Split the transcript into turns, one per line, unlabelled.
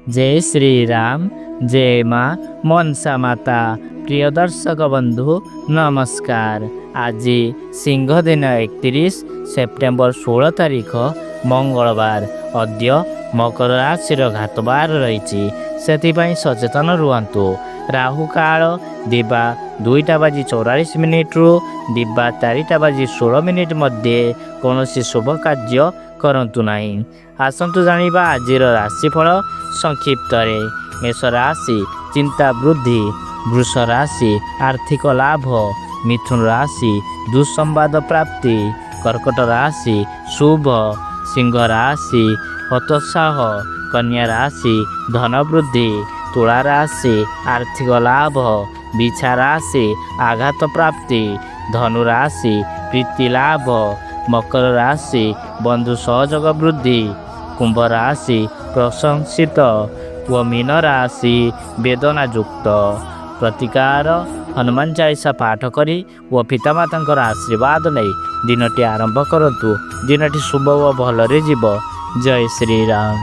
जय श्री राम जय माँ मनसा माता। प्रिय दर्शक बंधु नमस्कार। आज सिंह दिन 31 सेप्टेम्बर 16 तारीख मंगलवार। अद्य मकर राशि घातबार रही सचेतन रुहतु। राहु काल दिवा 2:44 रु दिवा 4:16 मध्य कौन शुभ कार्य करंतु नहीं। आसंतु जानिबा आजिर राशिफल संक्षिप्त। मेष राशि चिंता वृद्धि, वृष राशि आर्थिक लाभ, मिथुन राशि दुसंवाद प्राप्ति, कर्कट राशि शुभ, सिंह राशि हतोत्साह, कन्या राशि धन वृद्धि, तुला राशि आर्थिक लाभ, बिछा राशि आघात प्राप्ति, धनु राशि प्रीति लाभ, मकर राशि बंधु सहयोग वृद्धि, कुंभ राशि प्रशंसित व मीन राशि वेदना युक्त। प्रतिकार हनुमान चालीसा पाठ करी व पितामाता आशीर्वाद नहीं दिनटी आरंभ करतु। दिनटी शुभ व भलरे जीव। जय श्री राम।